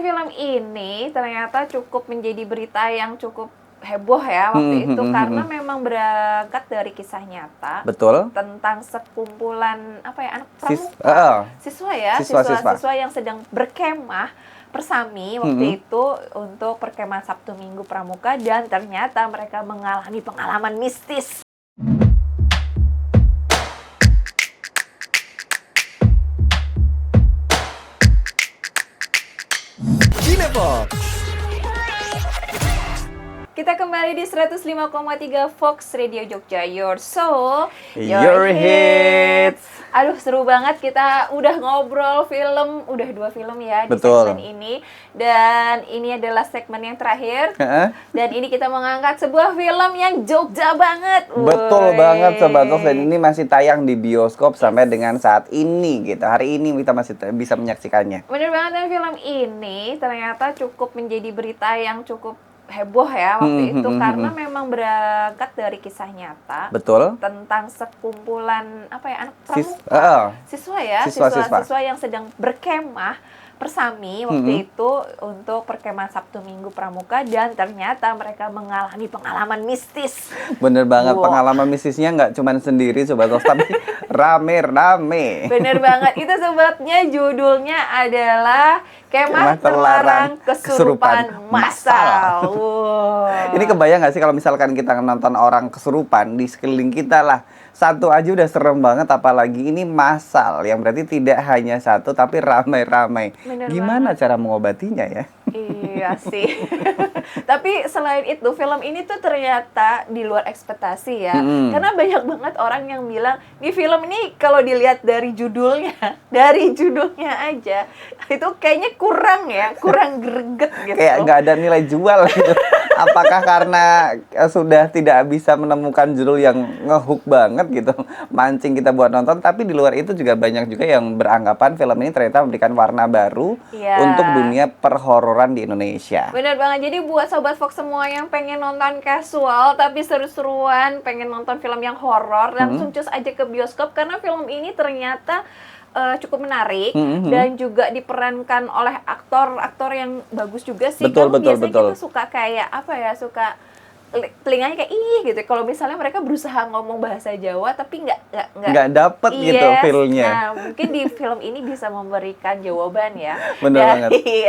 Film ini ternyata cukup menjadi berita yang cukup heboh ya waktu itu karena memang berangkat dari kisah nyata. Betul. Tentang sekumpulan anak pramuka, siswa yang sedang berkemah persami waktu itu untuk perkemahan Sabtu Minggu Pramuka, dan ternyata mereka mengalami pengalaman mistis. Kita kembali di 105,3 Fox Radio Jogja, your soul, your hits. Aduh, seru banget, kita udah ngobrol film, udah 2 film ya di segmen ini. Dan ini adalah segmen yang terakhir. Dan ini kita mengangkat sebuah film yang Jogja banget. Betul banget Sobat Fox, dan ini masih tayang di bioskop sampai dengan saat ini gitu. Hari ini kita masih bisa menyaksikannya. Bener banget, dan film ini ternyata cukup menjadi berita yang cukup heboh ya waktu itu karena memang berangkat dari kisah nyata. Betul. Tentang sekumpulan anak pramuka, siswa yang sedang berkemah persami waktu itu untuk perkemahan Sabtu Minggu Pramuka, dan ternyata mereka mengalami pengalaman mistis. Bener banget, pengalaman mistisnya nggak cuma sendiri Sobat Fox, tapi rame-rame. Bener banget, itu sebabnya judulnya adalah Kemah Terlarang Kesurupan Massal. Ini kebayang nggak sih kalau misalkan kita nonton orang kesurupan di sekeliling kita lah, satu aja udah serem banget, apalagi ini massal yang berarti tidak hanya satu tapi ramai-ramai. Gimana cara mengobatinya ya? Iya sih. Tapi selain itu, film ini tuh ternyata di luar ekspektasi ya. Karena banyak banget orang yang bilang, di film ini kalau dilihat dari judulnya aja, itu kayaknya kurang greget gitu. Kayak nggak ada nilai jual gitu. Apakah karena sudah tidak bisa menemukan judul yang ngehook banget gitu, mancing kita buat nonton, tapi di luar itu juga banyak juga yang beranggapan film ini ternyata memberikan warna baru untuk dunia perhororan di Indonesia. Bener banget, jadi buat Sobat Fox semua yang pengen nonton casual tapi seru-seruan, pengen nonton film yang horor, langsung cus aja ke bioskop karena film ini ternyata cukup menarik dan juga diperankan oleh aktor yang bagus juga sih. Biasanya kita suka kayak suka telinganya kayak gitu. Kalau misalnya mereka berusaha ngomong bahasa Jawa tapi nggak dapet gitu feel-nya. Nah, mungkin di film ini bisa memberikan jawaban ya dari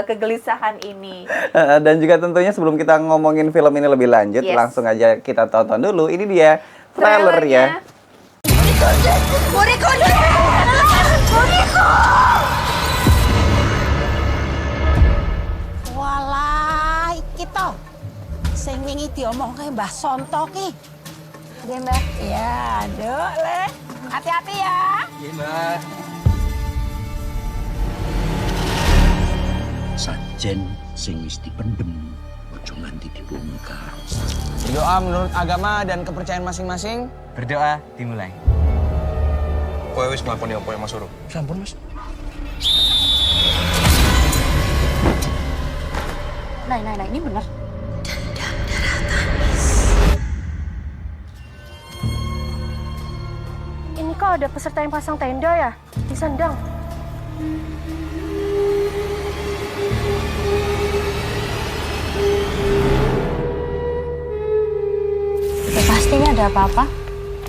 kegelisahan ini. Dan juga tentunya sebelum kita ngomongin film ini lebih lanjut, langsung aja kita tonton dulu. Ini dia trailernya. Walah, iki to. Sing wingi diomongke Mbah Sonto ki. Nggih, Mbah. Iya, Nduk, Le. Hati-hati ya. Nggih, Mbah. Sajen sing wis dipendem, ojo nganti dibongkar. Berdoa menurut agama dan kepercayaan masing-masing. Berdoa dimulai. Kowe wis nglakoni apa yang Mas suruh? Sampun, Mas. Nah, ini benar. Ini kok ada peserta yang pasang tenda ya? Di Sendang. Ya pastinya ada apa-apa.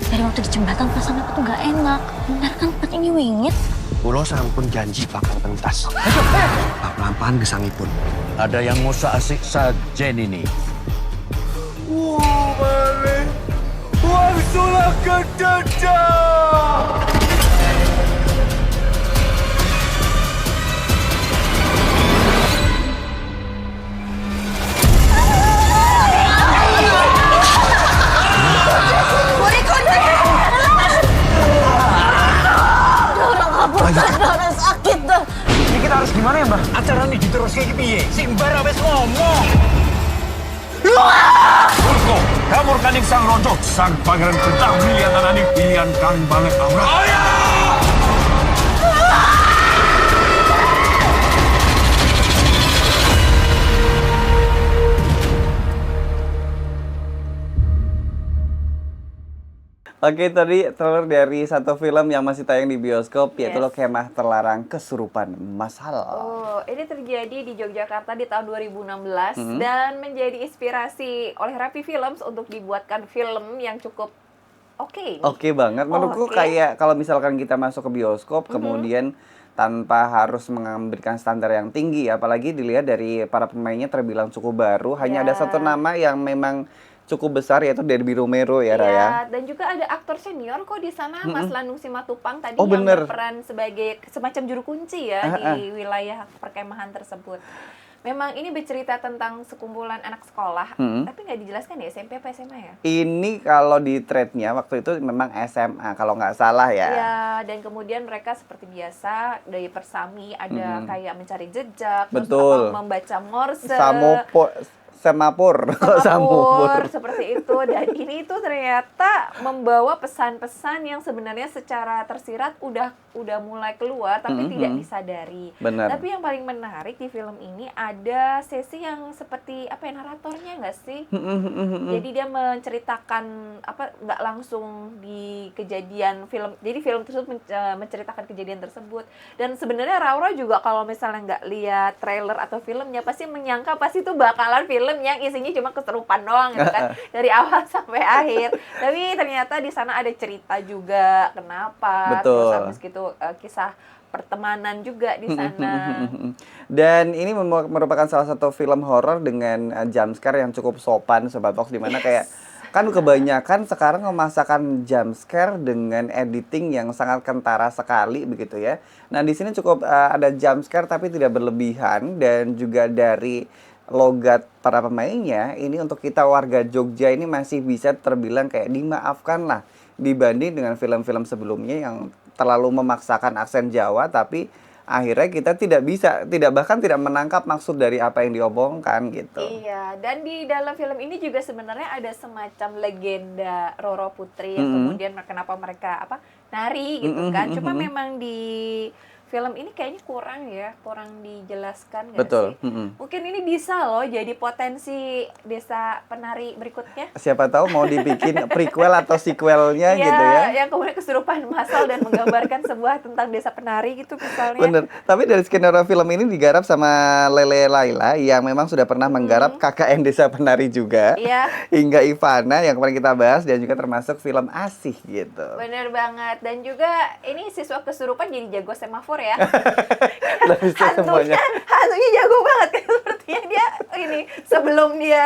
Dari waktu di jembatan perasaan aku tuh gak enak. Benar kan tempat ini wingit? Kulo sampun janji bakal pentas. Lampahan gesangipun. Ada yang mau asik sajen ini. Balik. Wangsulah ke dada. Darah sakit dah. Ini kita harus gimana ya, Mbah? Acara ini diterus kayak piye? Si Mbah wis ngomong. Urko, kamur kaning sang rojo, sang pangeran betah pilihan anani pilihan kang banget aura. Oke, tadi trailer dari satu film yang masih tayang di bioskop, yaitu Yes. Kemah Terlarang Kesurupan Masal. Oh, ini terjadi di Yogyakarta di tahun 2016 dan menjadi inspirasi oleh Rapi Films untuk dibuatkan film yang cukup oke nih. Oke banget, menurutku Oke. kayak kalau misalkan kita masuk ke bioskop, kemudian tanpa harus memberikan standar yang tinggi, apalagi dilihat dari para pemainnya terbilang cukup baru, hanya ada Ya. satu nama yang memang cukup besar, yaitu Derby Romero ya, Raya. Iya, dan juga ada aktor senior kok di sana, Mas Lanung Simatupang tadi Oh, yang bener. berperan sebagai semacam juru kunci ya di wilayah perkemahan tersebut. Memang ini bercerita tentang sekumpulan anak sekolah, tapi nggak dijelaskan ya SMP apa SMA ya? Ini kalau di thread-nya waktu itu memang SMA, kalau nggak salah ya. Iya, dan kemudian mereka seperti biasa dari persami ada kayak mencari jejak, terus Betul. apa, membaca Morse, Semapur. semafor, seperti itu. Dan ini tuh ternyata membawa pesan-pesan yang sebenarnya secara tersirat udah mulai keluar tapi tidak disadari. Benar. Tapi yang paling menarik di film ini ada sesi yang seperti apa ya, naratornya nggak sih? Jadi dia menceritakan apa, nggak langsung di kejadian film. Jadi film tersebut menceritakan kejadian tersebut. Dan sebenarnya Raura juga kalau misalnya nggak lihat trailer atau filmnya pasti menyangka pasti itu bakalan film yang isinya cuma keserupan doang gitu kan dari awal sampai akhir. Tapi ternyata di sana ada cerita juga kenapa. Betul. Terus habis gitu kisah pertemanan juga di sana. Dan ini merupakan salah satu film horor dengan jump scare yang cukup sopan, Sobat Fox, dimana kayak kan kebanyakan sekarang memasakkan jump scare dengan editing yang sangat kentara sekali begitu ya. Nah, di sini cukup ada jump scare tapi tidak berlebihan, dan juga dari logat para pemainnya ini untuk kita warga Jogja ini masih bisa terbilang kayak dimaafkan lah dibanding dengan film-film sebelumnya yang terlalu memaksakan aksen Jawa, tapi akhirnya kita bahkan tidak menangkap maksud dari apa yang diomongkan gitu. Iya, dan di dalam film ini juga sebenarnya ada semacam legenda Roro Putri yang kemudian kenapa mereka nari gitu kan. Cuma memang di film ini kayaknya kurang dijelaskan nggak Betul. sih? Mungkin ini bisa loh jadi potensi desa penari berikutnya. Siapa tahu mau dibikin prequel atau sequelnya gitu ya. Yang kemudian kesurupan massal dan menggambarkan sebuah tentang desa penari gitu misalnya. Bener. Tapi dari skenario film ini digarap sama Lele Laila yang memang sudah pernah menggarap KKN Desa Penari juga. Iya. Hingga Ivana yang kemarin kita bahas, dan juga termasuk film Asih gitu. Bener banget. Dan juga ini siswa kesurupan jadi jago semafor ya. Udah bisa semuanya. Hantunya jago banget kan, sepertinya dia ini sebelum dia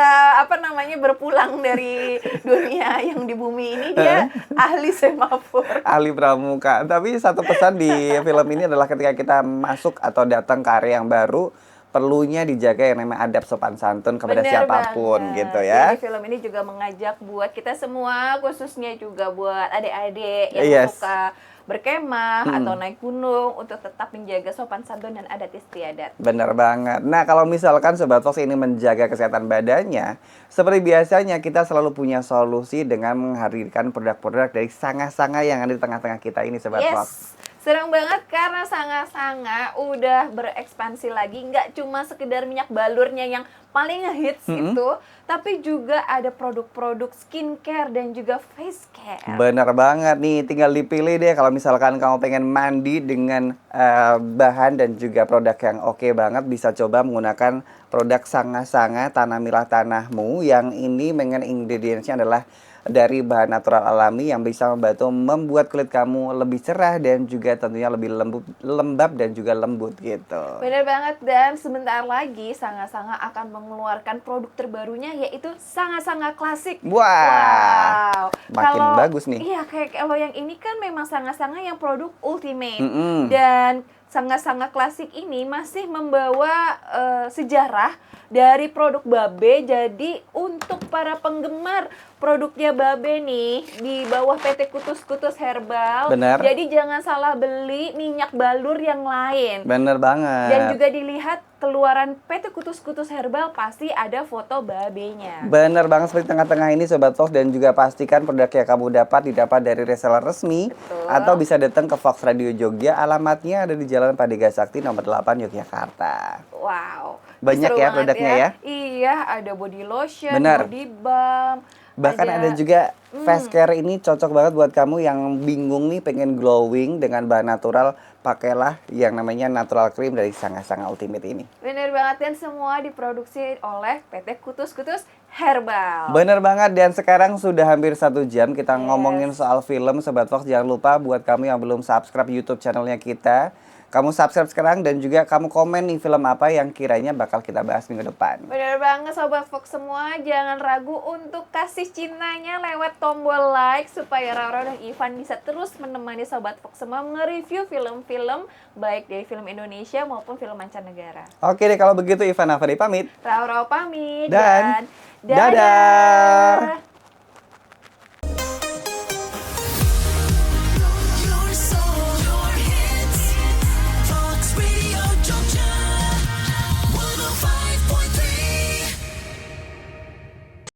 berpulang dari dunia yang di bumi ini dia ahli semafor. Ahli pramuka. Tapi satu pesan di film ini adalah ketika kita masuk atau datang ke area yang baru, perlunya dijaga yang namanya adab sopan santun kepada Bener siapapun banget. gitu ya. Jadi film ini juga mengajak buat kita semua, khususnya juga buat adik-adik yang Yes. suka berkemah atau naik gunung untuk tetap menjaga sopan santun dan adat istiadat. Bener banget. Nah, kalau misalkan Sobat Fox ini menjaga kesehatan badannya, seperti biasanya kita selalu punya solusi dengan menghadirkan produk-produk dari sanga-sanga yang ada di tengah-tengah kita ini, Sobat Fox. Yes, serang banget karena sanga-sanga udah berekspansi lagi, nggak cuma sekedar minyak balurnya yang paling ngehits itu, tapi juga ada produk-produk skincare dan juga face care. Bener banget nih, tinggal dipilih deh kalau misalkan kamu pengen mandi dengan bahan dan juga produk yang oke banget, bisa coba menggunakan produk Sanga-Sanga Tanamilah Tanahmu yang ini dengan ingredientsnya adalah dari bahan natural alami yang bisa membantu membuat kulit kamu lebih cerah dan juga tentunya lebih lembab dan juga lembut gitu. Bener banget, dan sebentar lagi Sanga-Sanga akan mengeluarkan produk terbarunya yaitu Sanga-Sanga Klasik. Wow. Makin bagus nih. Iya, kalau yang ini kan memang Sanga-Sanga yang produk ultimate. Dan Sanga-Sanga Klasik ini masih membawa sejarah dari produk Babe. Jadi untuk para penggemar produknya Babe nih di bawah PT Kutus-Kutus Herbal, Bener. jadi jangan salah beli minyak balur yang lain. bener banget. Dan juga dilihat keluaran PT Kutus-Kutus Herbal pasti ada foto babenya. Bener banget, seperti tengah-tengah ini Sobat Fox, dan juga pastikan produk yang kamu didapat dari reseller resmi. Betul. Atau bisa datang ke Fox Radio Jogja, alamatnya ada di Jalan Padega Sakti nomor 8 Yogyakarta. Wow. Banyak Seru ya banget produknya ya? Iya, ada body lotion, Bener. body balm. Bahkan ada juga face care ini cocok banget buat kamu yang bingung nih pengen glowing dengan bahan natural. Pakailah yang namanya natural cream dari Sanga-Sanga Ultimate ini. Bener banget, dan semua diproduksi oleh PT Kutus-Kutus Herbal. Bener banget, dan sekarang sudah hampir 1 jam kita ngomongin soal film. Sobat Fox, jangan lupa buat kamu yang belum subscribe YouTube channelnya kita, kamu subscribe sekarang, dan juga kamu komen nih film apa yang kiranya bakal kita bahas minggu depan. Bener banget Sobat Fox semua, jangan ragu untuk kasih cintanya lewat tombol like supaya Rara dan Ivan bisa terus menemani Sobat Fox semua nge-review film-film baik dari film Indonesia maupun film mancanegara. Oke deh, kalau begitu Ivan Afadi pamit. Rara pamit Dan dadah.